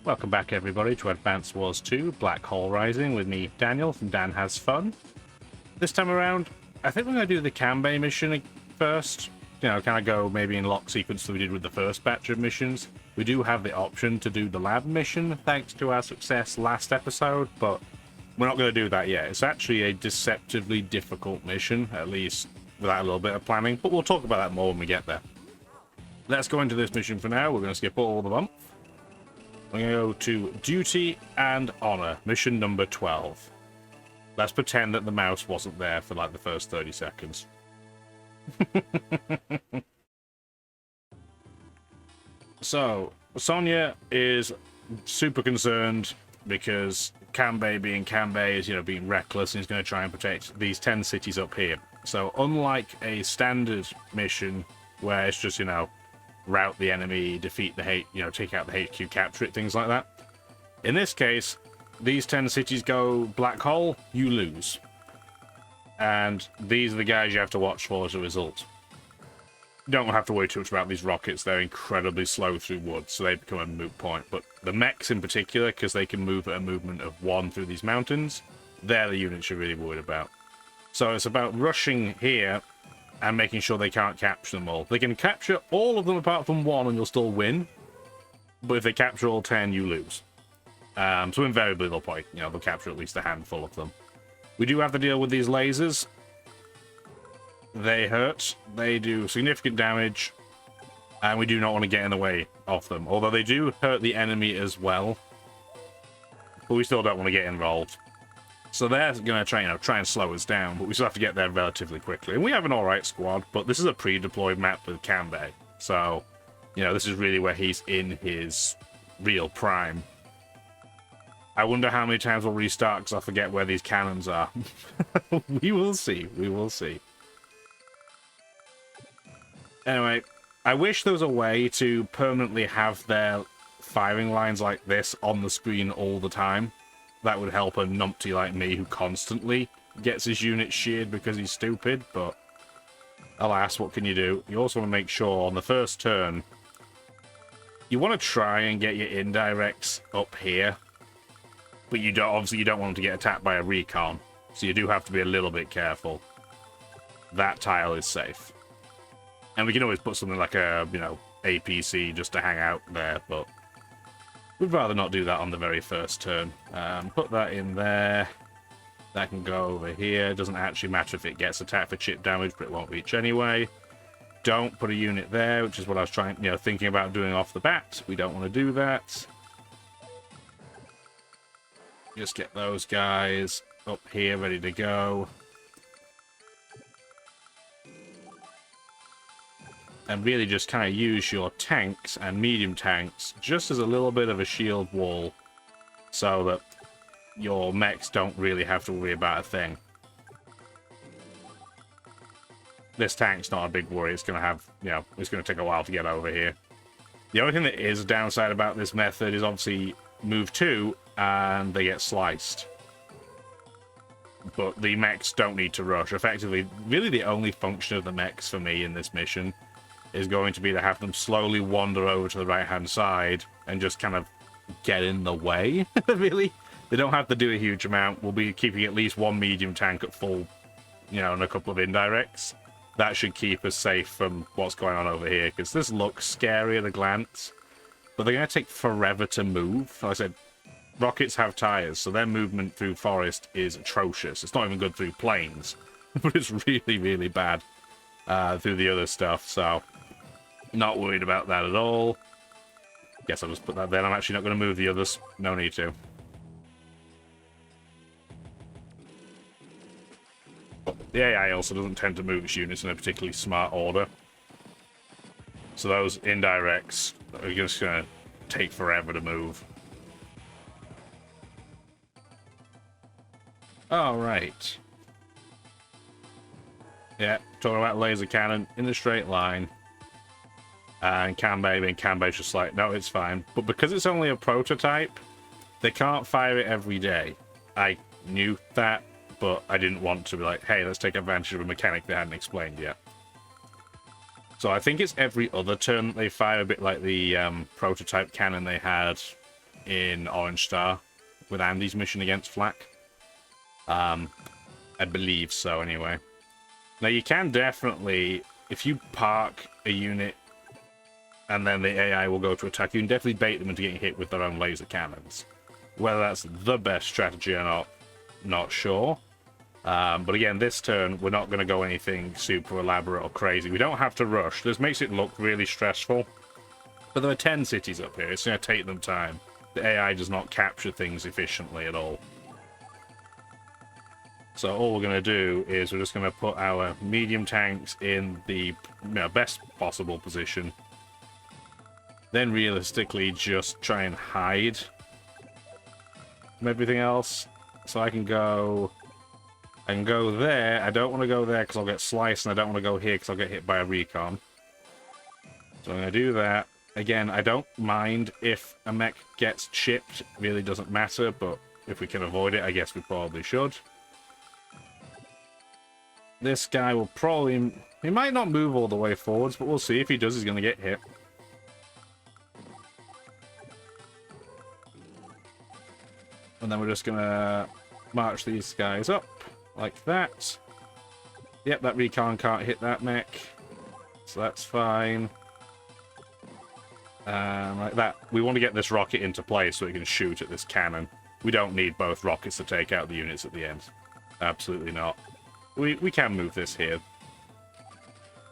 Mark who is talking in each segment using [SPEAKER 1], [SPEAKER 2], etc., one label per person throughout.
[SPEAKER 1] Welcome back, everybody, to Advance Wars 2 Black Hole Rising with me, Daniel, from Dan Has Fun. This time around, I think we're going to do the Kanbei mission first. You know, kind of go maybe in lock sequence that we did with the first batch of missions. We do have the option to do the lab mission, thanks to our success last episode, but we're not going to do that yet. It's actually a deceptively difficult mission, at least without a little bit of planning, but we'll talk about that more when we get there. Let's go into this mission for now. We're going to skip all the bump. We're going to go to Duty and Honor, mission number 12. Let's pretend that the mouse wasn't there for like the first 30 seconds. So, Sonya is super concerned because Kanbei being Kanbei is, being reckless, and he's going to try and protect these 10 cities up here. So, unlike a standard mission where it's just, rout the enemy, defeat the take out the HQ, capture it, things like that. In this case, these 10 cities go black hole, you lose. And these are the guys you have to watch for as a result. You don't have to worry too much about these rockets. They're incredibly slow through wood, so they become a moot point. But the mechs in particular, because they can move at a movement of 1 through these mountains, they're the units you're really worried about. So it's about rushing here and making sure they can't capture them all. They can capture all of them apart from 1 and you'll still win. But if they capture all 10, you lose. So invariably they'll probably, they'll capture at least a handful of them. We do have to deal with these lasers. They hurt. They do significant damage. And we do not want to get in the way of them. Although they do hurt the enemy as well. But we still don't want to get involved. So they're going to try and slow us down, but we still have to get there relatively quickly. And we have an alright squad, but this is a pre-deployed map with Kanbei. So, this is really where he's in his real prime. I wonder how many times we'll restart because I forget where these cannons are. We will see. We will see. Anyway, I wish there was a way to permanently have their firing lines like this on the screen all the time. That would help a numpty like me who constantly gets his unit sheared because he's stupid, but alas, what can you do? You also want to make sure on the first turn, you want to try and get your indirects up here, but obviously you don't want them to get attacked by a recon, so you do have to be a little bit careful. That tile is safe. And we can always put something like a, APC just to hang out there, but we'd rather not do that on the very first turn. Put that in there. That can go over here. It doesn't actually matter if it gets attacked for chip damage, but it won't reach anyway. Don't put a unit there, which is what I was thinking about doing off the bat. We don't want to do that. Just get those guys up here ready to go. And really just kind of use your tanks and medium tanks just as a little bit of a shield wall so that your mechs don't really have to worry about a thing. This tank's not a big worry. It's going to have, it's going to take a while to get over here. The only thing that is a downside about this method is obviously move 2 and they get sliced. But the mechs don't need to rush. Effectively, really the only function of the mechs for me in this mission is going to be to have them slowly wander over to the right-hand side and just kind of get in the way, really. They don't have to do a huge amount. We'll be keeping at least 1 medium tank at full, and a couple of indirects. That should keep us safe from what's going on over here, because this looks scary at a glance, but they're going to take forever to move. Like I said, rockets have tires, so their movement through forest is atrocious. It's not even good through plains, but it's really, really bad through the other stuff, so not worried about that at all. Guess I'll just put that there. I'm actually not going to move the others. No need to. The AI also doesn't tend to move its units in a particularly smart order. So those indirects are just going to take forever to move. Alright. Yeah, talking about laser cannon in a straight line. And Kanbei's just like, no, it's fine. But because it's only a prototype, they can't fire it every day. I knew that, but I didn't want to be like, hey, let's take advantage of a mechanic they hadn't explained yet. So I think it's every other turn that they fire, a bit like the prototype cannon they had in Orange Star with Andy's mission against Flak. I believe so, anyway. Now, you can definitely, if you park a unit and then the AI will go to attack, you can definitely bait them into getting hit with their own laser cannons. Whether that's the best strategy or not sure. But again, this turn, we're not going to go anything super elaborate or crazy. We don't have to rush. This makes it look really stressful. But there are 10 cities up here. It's going to take them time. The AI does not capture things efficiently at all. So all we're going to do is we're just going to put our medium tanks in the best possible position. Then realistically just try and hide from everything else. So I can go there. I don't want to go there because I'll get sliced, and I don't want to go here because I'll get hit by a recon. So I'm going to do that. Again, I don't mind if a mech gets chipped. It really doesn't matter, but if we can avoid it, I guess we probably should. This guy will probably... He might not move all the way forwards, but we'll see. If he does, he's going to get hit. And then we're just going to march these guys up like that. Yep, that recon can't hit that mech. So that's fine. Like that. We want to get this rocket into place so it can shoot at this cannon. We don't need both rockets to take out the units at the end. Absolutely not. We can move this here.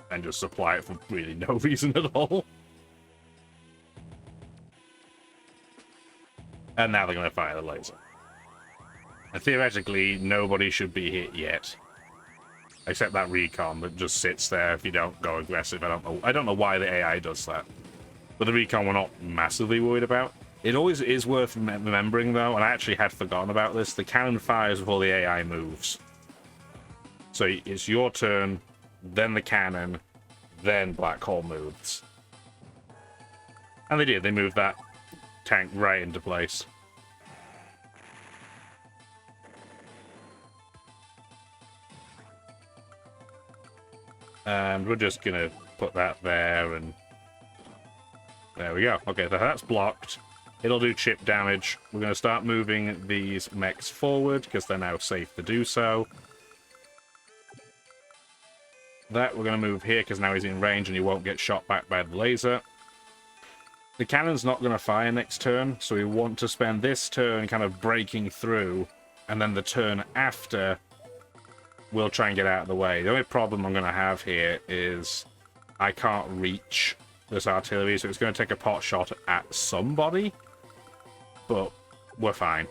[SPEAKER 1] And just supply it for really no reason at all. And now they're going to fire the laser. And theoretically, nobody should be hit yet. Except that recon that just sits there if you don't go aggressive. I don't know why the AI does that. But the recon we're not massively worried about. It always is worth remembering, though, and I actually had forgotten about this, the cannon fires before the AI moves. So it's your turn, then the cannon, then Black Hole moves. And they did. They moved that tank right into place. And we're just going to put that there, and there we go. Okay, so that's blocked. It'll do chip damage. We're going to start moving these mechs forward, because they're now safe to do so. That we're going to move here, because now he's in range and he won't get shot back by the laser. The cannon's not going to fire next turn, so we want to spend this turn kind of breaking through, and then the turn after, we'll try and get out of the way. The only problem I'm going to have here is I can't reach this artillery, so it's going to take a pot shot at somebody, but we're fine.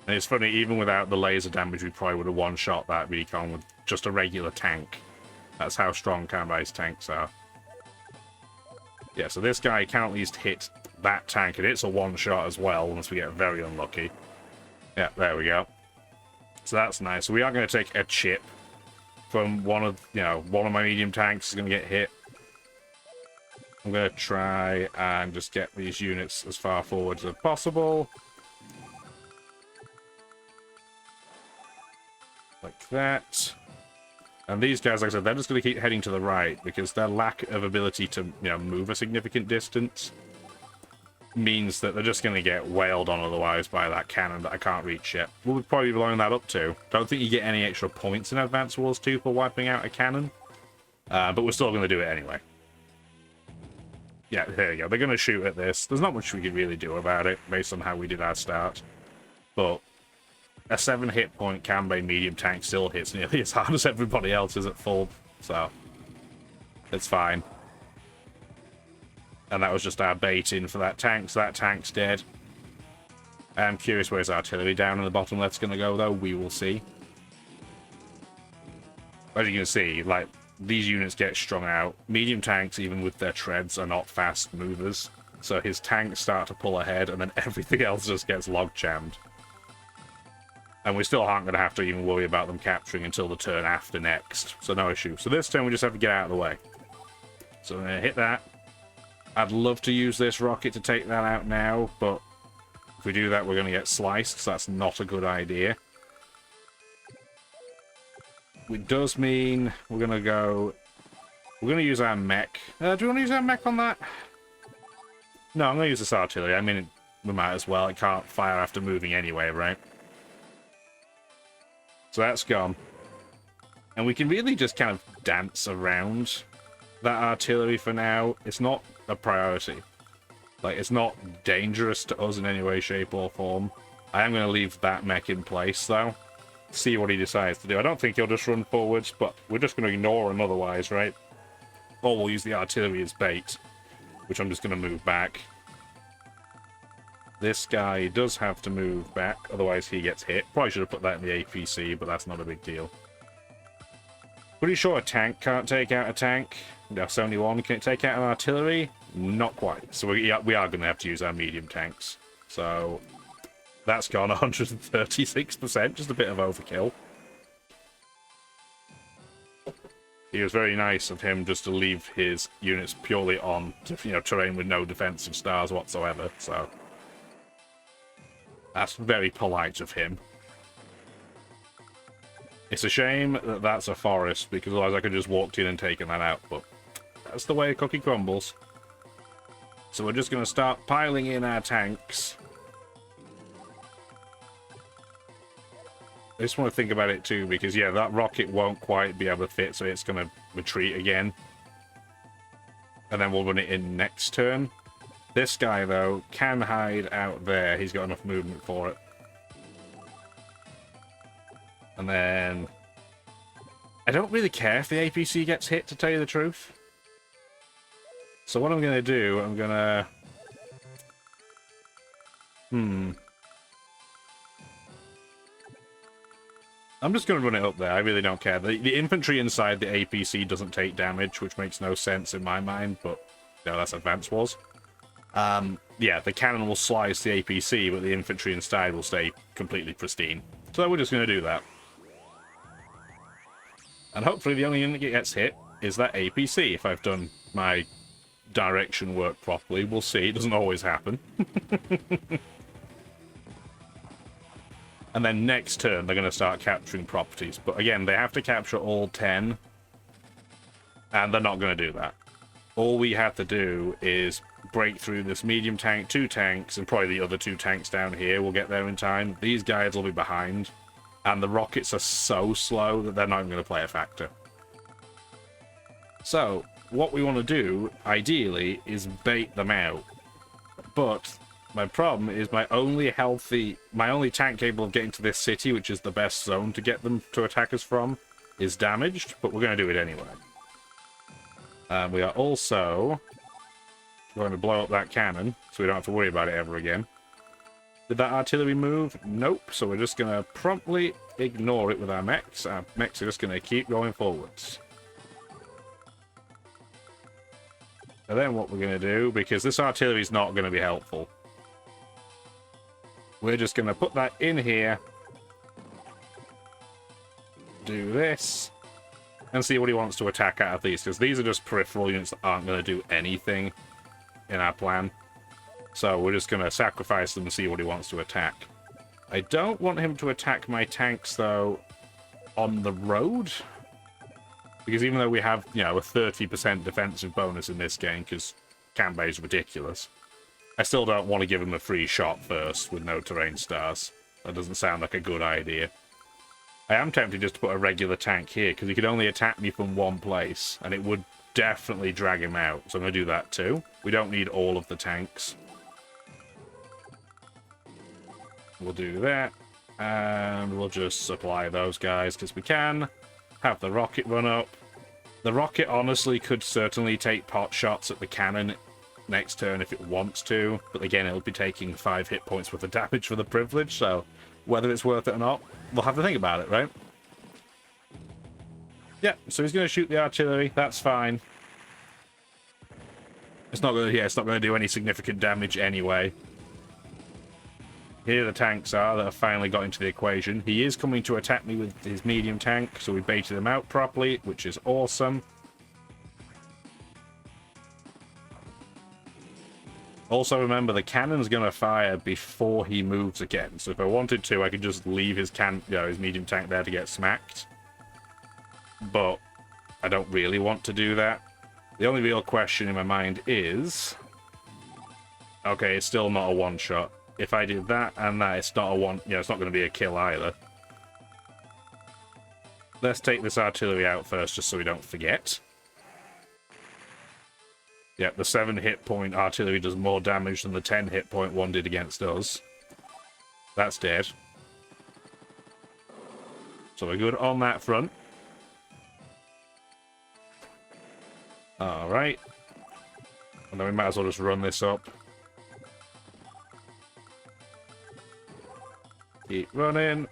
[SPEAKER 1] And it's funny, even without the laser damage, we probably would have one-shot that recon with just a regular tank. That's how strong Kanbai's tanks are. Yeah, so this guy can at least hit that tank, and it's a one-shot as well, unless we get very unlucky. Yeah, there we go. So that's nice. So we are going to take a chip from one of my medium tanks is going to get hit. I'm going to try and just get these units as far forward as possible. Like that. And these guys, like I said, they're just going to keep heading to the right because their lack of ability to, move a significant distance means that they're just going to get wailed on otherwise by that cannon that I can't reach yet. We'll probably be blowing that up too. Don't think you get any extra points in Advanced Wars 2 for wiping out a cannon. But we're still going to do it anyway. Yeah, there you go. They're going to shoot at this. There's not much we can really do about it based on how we did our start. But a 7 hit point Kanbai medium tank still hits nearly as hard as everybody else is at full. So, it's fine. And that was just our bait in for that tank, so that tank's dead. I'm curious where his artillery down in the bottom left's going to go, though. We will see. As you can see, like, these units get strung out. Medium tanks, even with their treads, are not fast movers. So his tanks start to pull ahead, and then everything else just gets log-jammed. And we still aren't going to have to even worry about them capturing until the turn after next. So no issue. So this turn, we just have to get out of the way. So I'm going to hit that. I'd love to use this rocket to take that out now, but if we do that, we're going to get sliced, so that's not a good idea. It does mean we're going to go We're going to use our mech. Do we want to use our mech on that? No, I'm going to use this artillery. I mean, we might as well. It can't fire after moving anyway, right? So that's gone. And we can really just kind of dance around that artillery for now. It's not a priority. Like, it's not dangerous to us in any way, shape, or form. I am going to leave that mech in place, though. See what he decides to do. I don't think he'll just run forwards, but we're just going to ignore him otherwise, right? Or we'll use the artillery as bait, which I'm just going to move back. This guy does have to move back, otherwise he gets hit. Probably should have put that in the APC, but that's not a big deal. Pretty sure a tank can't take out a tank. That's only one. Can it take out an artillery? Not quite. So we are going to have to use our medium tanks. So that's gone 136%, just a bit of overkill. It was very nice of him just to leave his units purely on, terrain with no defensive stars whatsoever. So that's very polite of him. It's a shame that that's a forest, because otherwise I could just walked in and taken that out, but that's the way a cookie crumbles. So we're just going to start piling in our tanks. I just want to think about it too, because yeah, that rocket won't quite be able to fit, so it's going to retreat again. And then we'll run it in next turn. This guy, though, can hide out there. He's got enough movement for it. And then I don't really care if the APC gets hit, to tell you the truth. So what I'm going to do, I'm going to... I'm just going to run it up there. I really don't care. The infantry inside the APC doesn't take damage, which makes no sense in my mind, but no, that's Advance Wars. Yeah, the cannon will slice the APC, but the infantry inside will stay completely pristine. So we're just going to do that. And hopefully the only unit that gets hit is that APC, if I've done my direction work properly. We'll see. It doesn't always happen. And then next turn, they're going to start capturing properties. But again, they have to capture all 10. And they're not going to do that. All we have to do is break through this medium tank, 2 tanks, and probably the other 2 tanks down here will get there in time. These guys will be behind. And the rockets are so slow that they're not even going to play a factor. So, what we want to do, ideally, is bait them out. But my problem is my only tank capable of getting to this city, which is the best zone to get them to attack us from, is damaged, but we're going to do it anyway. We are also going to blow up that cannon, so we don't have to worry about it ever again. Did that artillery move? Nope, so we're just going to promptly ignore it with our mechs. Our mechs are just going to keep going forwards. And then what we're going to do, because this artillery is not going to be helpful, we're just going to put that in here, do this, and see what he wants to attack out of these, because these are just peripheral units that aren't going to do anything in our plan. So we're just going to sacrifice them and see what he wants to attack. I don't want him to attack my tanks, though, on the road. Because even though we have, a 30% defensive bonus in this game, because Kanbei is ridiculous, I still don't want to give him a free shot first with no terrain stars. That doesn't sound like a good idea. I am tempted just to put a regular tank here, because he could only attack me from one place, and it would definitely drag him out. So I'm going to do that too. We don't need all of the tanks. We'll do that, and we'll just supply those guys, because we can. Have the rocket run up. The rocket honestly could certainly take pot shots at the cannon next turn if it wants to, but again, it'll be taking 5 hit points worth of damage for the privilege, so whether it's worth it or not, we'll have to think about it, right? Yeah, so he's going to shoot the artillery, that's fine. It's not going to do any significant damage anyway. Here the tanks are that have finally got into the equation. He is coming to attack me with his medium tank, so we baited him out properly, which is awesome. Also remember, the cannon's going to fire before he moves again, so if I wanted to, I could just leave his his medium tank there to get smacked. But I don't really want to do that. The only real question in my mind is... Okay, it's still not a one-shot. If I did that and that, it's not a one... Yeah, it's not going to be a kill either. Let's take this artillery out first, just so we don't forget. Yeah, the 7 hit point artillery does more damage than the 10 hit point one did against us. That's dead. So we're good on that front. Alright. And then we might as well just run this up. Keep running.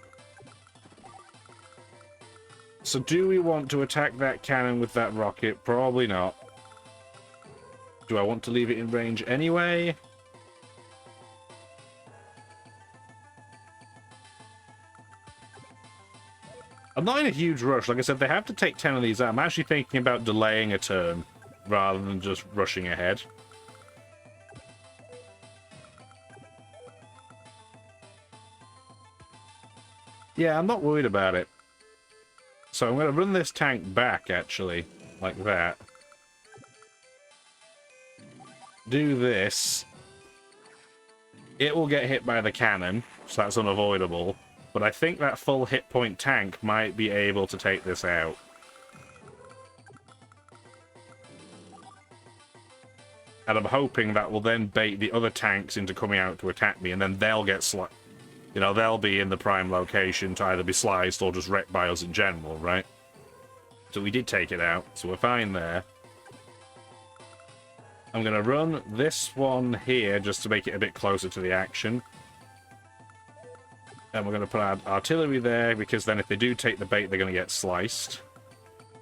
[SPEAKER 1] So do we want to attack that cannon with that rocket? Probably not. Do I want to leave it in range anyway? I'm not in a huge rush. Like I said, they have to take 10 of these out. I'm actually thinking about delaying a turn rather than just rushing ahead. Yeah, I'm not worried about it. So I'm going to run this tank back, actually, like that. Do this. It will get hit by the cannon, so that's unavoidable. But I think that full hit point tank might be able to take this out. And I'm hoping that will then bait the other tanks into coming out to attack me, and then they'll get you know, they'll be in the prime location to either be sliced or just wrecked by us in general, right? So we did take it out, so we're fine there. I'm going to run this one here just to make it a bit closer to the action. And we're going to put our artillery there, because then if they do take the bait, they're going to get sliced.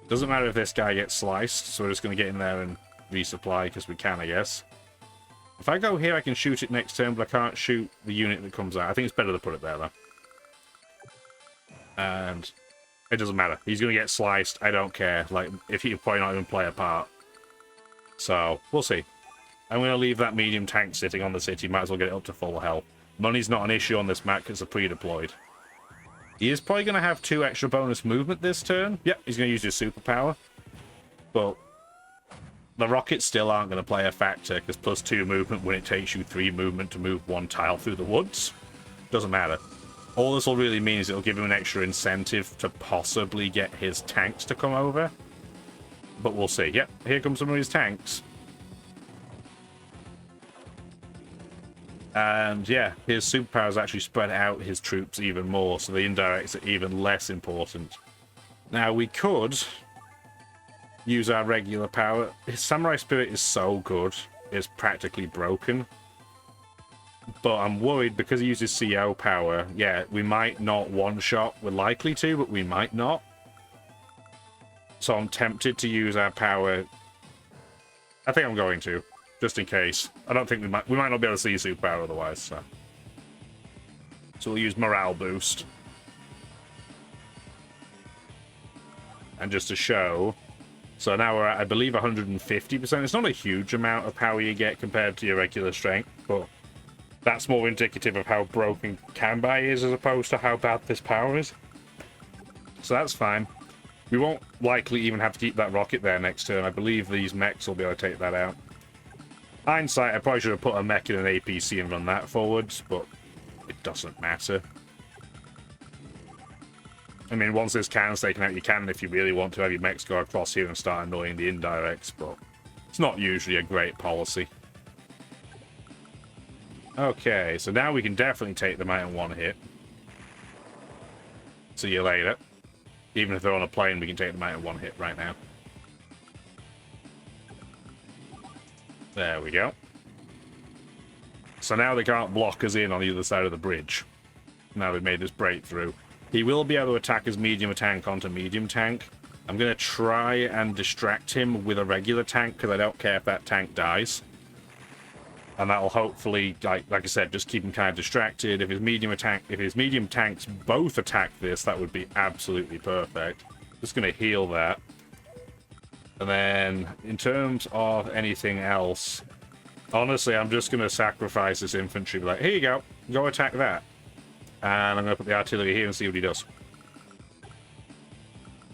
[SPEAKER 1] Doesn't matter if this guy gets sliced, so we're just going to get in there and resupply, because we can, I guess. If I go here, I can shoot it next turn, but I can't shoot the unit that comes out. I think it's better to put it there, though. And it doesn't matter. He's going to get sliced. I don't care. Like, if he'll probably not even play a part. So, we'll see. I'm going to leave that medium tank sitting on the city. Might as well get it up to full health. Money's not an issue on this map because it's pre-deployed. He is probably going to have 2 extra bonus movement this turn. Yep, he's going to use his superpower. But the rockets still aren't going to play a factor, because +2 movement when it takes you 3 movement to move 1 tile through the woods. Doesn't matter. All this will really mean is it'll give him an extra incentive to possibly get his tanks to come over. But we'll see. Yep, here comes some of his tanks. And yeah, his superpowers actually spread out his troops even more, so the indirects are even less important. Now, we could use our regular power. His Samurai Spirit is so good, it's practically broken. But I'm worried because he uses CO power. Yeah, we might not one-shot. We're likely to, but we might not. So I'm tempted to use our power. I think I'm going to, just in case. I don't think we might not be able to see superpower otherwise. So we'll use morale boost. And just to show, so now we're at, I believe, 150%. It's not a huge amount of power you get compared to your regular strength, but that's more indicative of how broken Kanbai is as opposed to how bad this power is. So that's fine. We won't likely even have to keep that rocket there next turn. I believe these mechs will be able to take that out. Hindsight, I probably should have put a mech in an APC and run that forwards, but it doesn't matter. I mean, once this cannon's taken out, you can, if you really want to, have your mechs go across here and start annoying the indirects, but it's not usually a great policy. Okay, so now we can definitely take them out in one hit. See you later. Even if they're on a plane, we can take them out in one hit right now. There we go. So now they can't block us in on either side of the bridge. Now they've made this breakthrough. He will be able to attack his medium tank onto medium tank. I'm going to try and distract him with a regular tank, because I don't care if that tank dies. And that'll hopefully, like I said, just keep him kind of distracted. If his medium tanks both attack this, that would be absolutely perfect. Just going to heal that. And then, in terms of anything else, honestly, I'm just going to sacrifice this infantry. Like, here you go. Go attack that. And I'm going to put the artillery here and see what he does.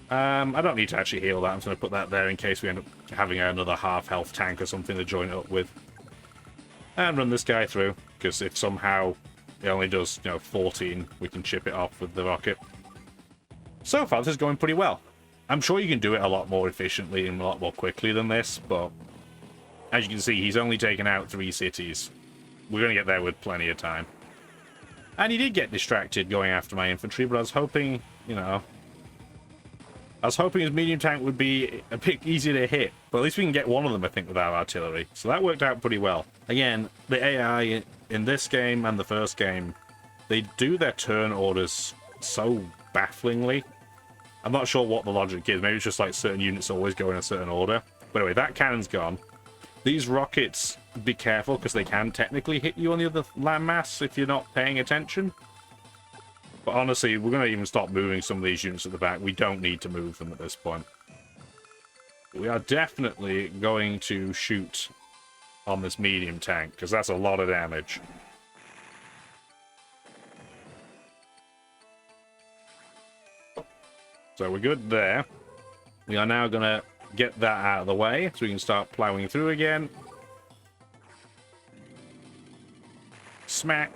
[SPEAKER 1] I don't need to actually heal that. I'm just going to put that there in case we end up having another half-health tank or something to join it up with. And run this guy through, because if somehow it only does, 14, we can chip it off with the rocket. So far, this is going pretty well. I'm sure you can do it a lot more efficiently and a lot more quickly than this, but as you can see, he's only taken out 3 cities. We're going to get there with plenty of time. And he did get distracted going after my infantry, but I was hoping, I was hoping his medium tank would be a bit easier to hit, but at least we can get one of them, I think, with our artillery. So that worked out pretty well. Again, the AI in this game and the first game, they do their turn orders so bafflingly. I'm not sure what the logic is. Maybe it's just like certain units always go in a certain order. But anyway, that cannon's gone. These rockets, be careful, because they can technically hit you on the other landmass if you're not paying attention. But honestly, we're going to even stop moving some of these units at the back. We don't need to move them at this point. We are definitely going to shoot on this medium tank, because that's a lot of damage. So we're good there. We are now going to get that out of the way, so we can start plowing through again. Smack.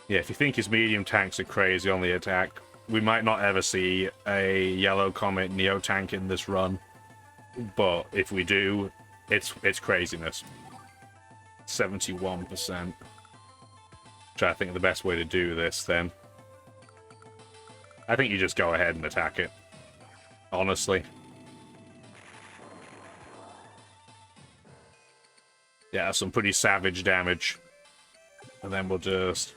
[SPEAKER 1] Yeah, if you think his medium tanks are crazy on the attack, we might not ever see a Yellow Comet Neo tank in this run. But if we do, it's craziness. 71%. Which I think is the best way to do this, then. I think you just go ahead and attack it. Honestly. Yeah, some pretty savage damage. And then we'll just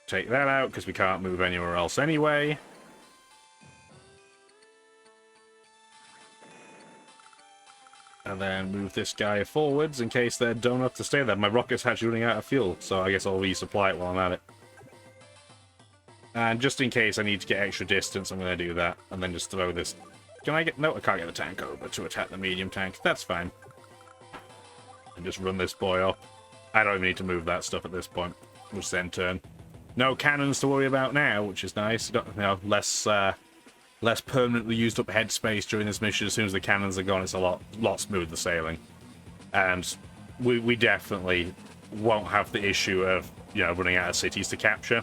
[SPEAKER 1] take that out, because we can't move anywhere else anyway. And then move this guy forwards in case they're dumb enough to stay there. My rocket's actually running out of fuel, so I guess I'll resupply it while I'm at it. And just in case I need to get extra distance, I'm going to do that. And then just throw this... Can I get... No, I can't get the tank over to attack the medium tank. That's fine. And just run this boy up. I don't even need to move that stuff at this point. We'll just end turn. No cannons to worry about now, which is nice. Less permanently used up headspace during this mission. As soon as the cannons are gone, it's a lot smoother sailing. And we definitely won't have the issue of, running out of cities to capture.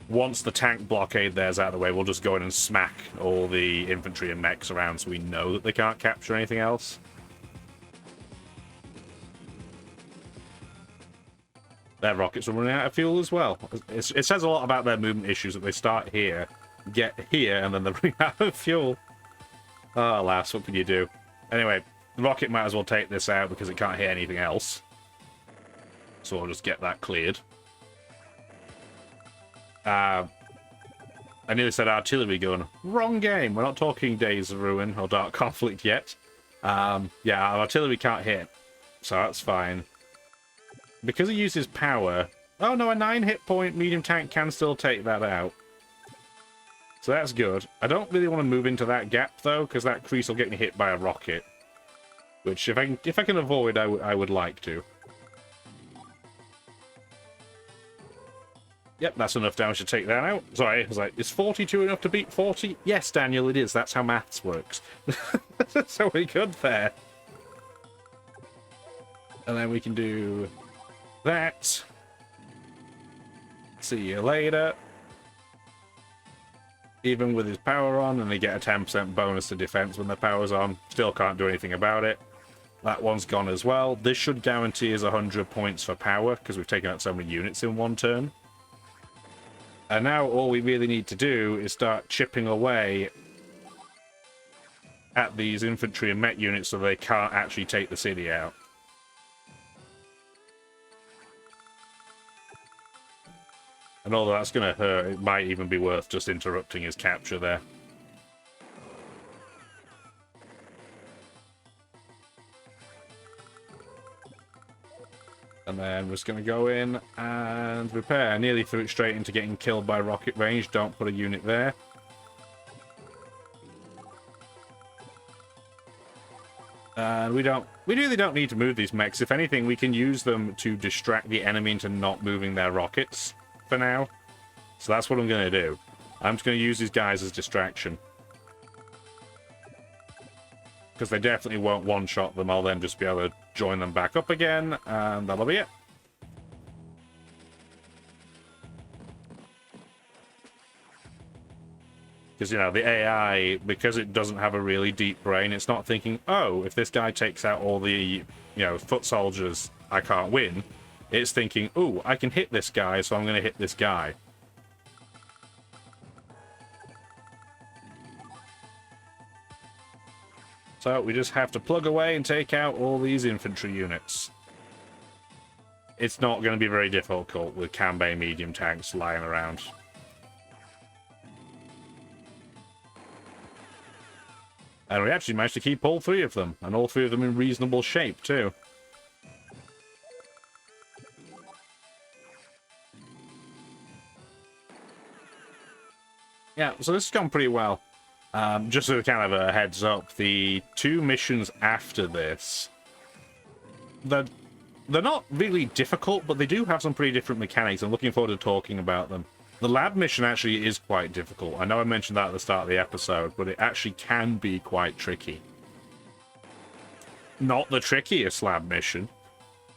[SPEAKER 1] Once the tank blockade there's out of the way, we'll just go in and smack all the infantry and mechs around so we know that they can't capture anything else. Their rockets are running out of fuel as well. It says a lot about their movement issues that they start here, get here, and then they're running out of fuel. Oh, alas, what can you do? Anyway, the rocket might as well take this out because it can't hit anything else. So I'll just get that cleared. I nearly said artillery gun. Wrong game. We're not talking Days of Ruin or Dark Conflict yet. Yeah, our artillery can't hit. So that's fine. Because he uses power... Oh no, a 9 hit point medium tank can still take that out. So that's good. I don't really want to move into that gap though, because that crease will get me hit by a rocket. Which, if I can avoid, I would like to. Yep, that's enough damage to take that out. Sorry, I was like, is 42 enough to beat 40? Yes, Daniel, it is. That's how maths works. So we're good there. And then we can do that. See you later. Even with his power on, and they get a 10% bonus to defense when their power's on. Still can't do anything about it. That one's gone as well. This should guarantee us 100 points for power, because we've taken out so many units in one turn. And now all we really need to do is start chipping away at these infantry and mech units so they can't actually take the city out. And although that's going to hurt, it might even be worth just interrupting his capture there. And then we're just going to go in and repair. I nearly threw it straight into getting killed by rocket range. Don't put a unit there. And we really don't need to move these mechs. If anything, we can use them to distract the enemy into not moving their rockets for now. So that's what I'm going to do. I'm just going to use these guys as distraction. Because they definitely won't one-shot them. I'll then just be able to join them back up again, and that'll be it. Because, you know, the AI, because it doesn't have a really deep brain, it's not thinking, oh, if this guy takes out all the, you know, foot soldiers, I can't win. It's thinking, ooh, I can hit this guy, so I'm going to hit this guy. So we just have to plug away and take out all these infantry units. It's not going to be very difficult with Kanbei medium tanks lying around. And we actually managed to keep all three of them, and all three of them in reasonable shape, too. Yeah, so this has gone pretty well. Just as kind of a heads up, the 2 missions after this, they're not really difficult, but they do have some pretty different mechanics. I'm looking forward to talking about them. The lab mission actually is quite difficult. I know I mentioned that at the start of the episode, but it actually can be quite tricky. Not the trickiest lab mission,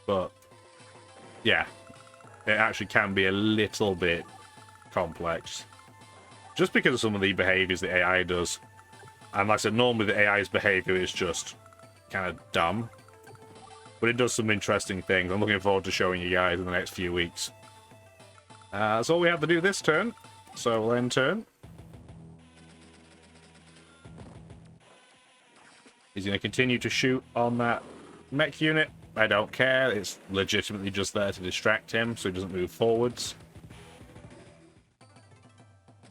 [SPEAKER 1] but yeah, it actually can be a little bit complex. Just because of some of the behaviors the AI does. And like I said, normally the AI's behavior is just kind of dumb. But it does some interesting things. I'm looking forward to showing you guys in the next few weeks. That's all we have to do this turn. So we'll end turn. He's going to continue to shoot on that mech unit. I don't care. It's legitimately just there to distract him so he doesn't move forwards.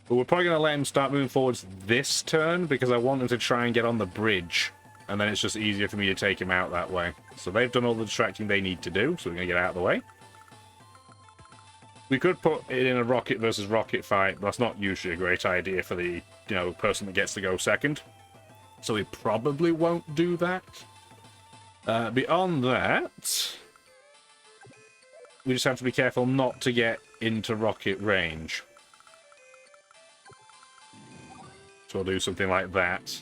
[SPEAKER 1] But we're probably going to let him start moving forwards this turn because I want him to try and get on the bridge. And then it's just easier for me to take him out that way. So they've done all the distracting they need to do, so we're going to get out of the way. We could put it in a rocket versus rocket fight, but that's not usually a great idea for the, you know, person that gets to go second. So we probably won't do that. Beyond that, we just have to be careful not to get into rocket range. So we'll do something like that.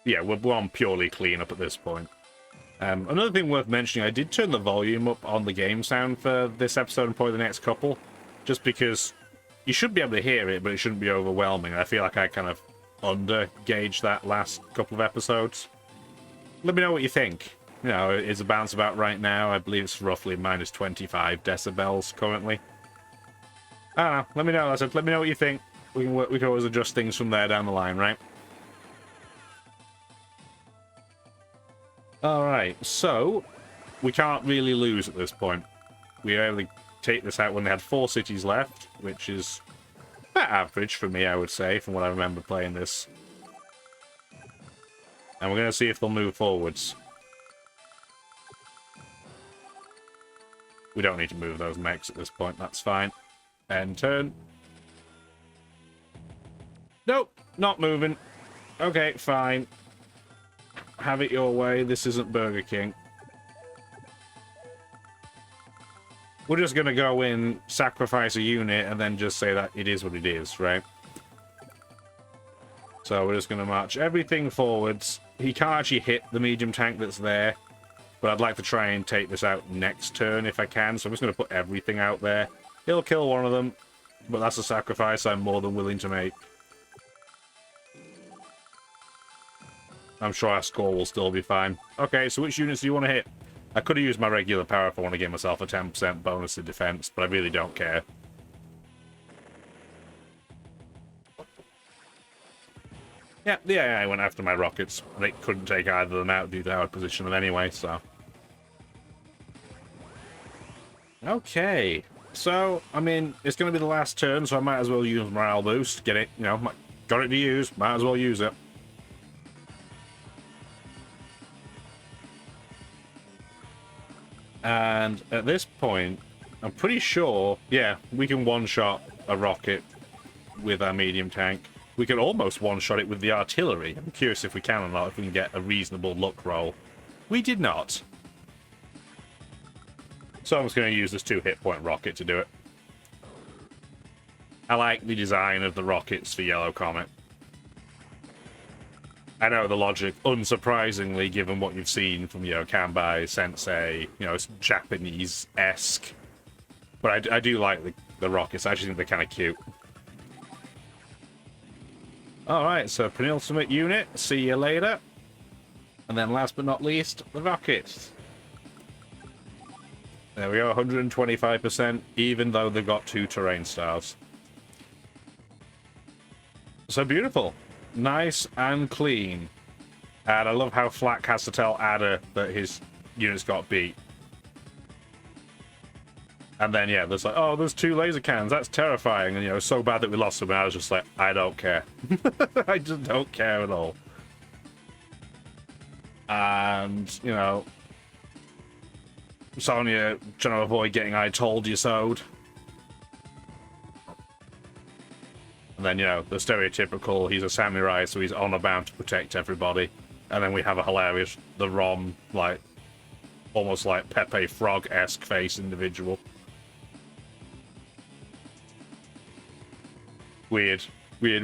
[SPEAKER 1] Yeah, we're on purely cleanup at this point. Another thing worth mentioning, I did turn the volume up on the game sound for this episode and probably the next couple, just because you should be able to hear it, but it shouldn't be overwhelming. I feel like I kind of under-gauged that last couple of episodes. Let me know what you think. You know, is the bounce about right now? I believe it's roughly minus 25 decibels currently. I don't know. Let me know. Let me know what you think. We can always adjust things from there down the line, right? Alright, so we can't really lose at this point. We were able to take this out when they had 4 cities left, which is about average for me, I would say, from what I remember playing this. And we're going to see if they'll move forwards. We don't need to move those mechs at this point, that's fine. End turn. Nope, not moving. Okay, fine. Have it your way. This isn't Burger King. We're just going to go in, sacrifice a unit, and then just say that it is what it is, right? So we're just going to march everything forwards. He can't actually hit the medium tank that's there, but I'd like to try and take this out next turn if I can, so I'm just going to put everything out there. He'll kill one of them, but that's a sacrifice I'm more than willing to make. I'm sure our score will still be fine. Okay, so which units do you want to hit? I could have used my regular power if I want to give myself a 10% bonus to defense, but I really don't care. Yeah, the AI went after my rockets. They couldn't take either of them out due to how I positioned them anyway, so... Okay. So, I mean, it's going to be the last turn, so I might as well use morale boost. Get it, you know, got it to use, might as well use it. And at this point, I'm pretty sure, yeah, we can one-shot a rocket with our medium tank. We can almost one-shot it with the artillery. I'm curious if we can or not, if we can get a reasonable luck roll. We did not. So I'm just going to use this 2 hit point rocket to do it. I like the design of the rockets for Yellow Comet. I know the logic, unsurprisingly, given what you've seen from, Kanbai, Sensei, it's Japanese-esque. But I do like the rockets. I actually think they're kind of cute. Alright, so penultimate unit, see you later. And then last but not least, the rockets. There we go, 125%, even though they've got 2 terrain stars. So beautiful. Nice and clean. And I love how Flack has to tell Adder that his units got beat. And then, yeah, there's like, oh, there's 2 laser cannons. That's terrifying. And, so bad that we lost them. And I was just like, I don't care. I just don't care at all. And, Sonya trying to avoid getting I told you so'd. And then, the stereotypical, he's a samurai, so he's honor bound to protect everybody. And then we have a hilarious, the Rom, like, almost like Pepe Frog-esque face individual. Weird. Weird.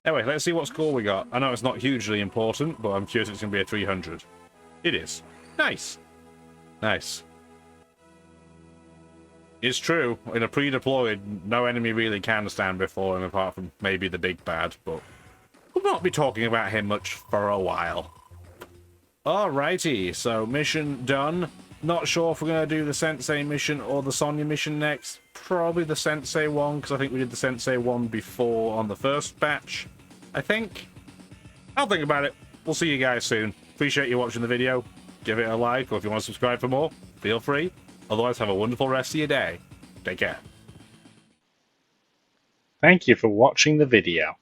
[SPEAKER 1] Anyway, let's see what score we got. I know it's not hugely important, but I'm curious if it's going to be a 300. It is. Nice. Nice. It's true, in a pre-deployed, no enemy really can stand before him apart from maybe the big bad, but we'll not be talking about him much for a while. Alrighty, so mission done. Not sure if we're going to do the Sensei mission or the Sonya mission next. Probably the Sensei one, because I think we did the Sensei one before on the first batch, I think. I'll think about it. We'll see you guys soon. Appreciate you watching the video. Give it a like, or if you want to subscribe for more, feel free. Otherwise, have a wonderful rest of your day. Take care. Thank you for watching the video.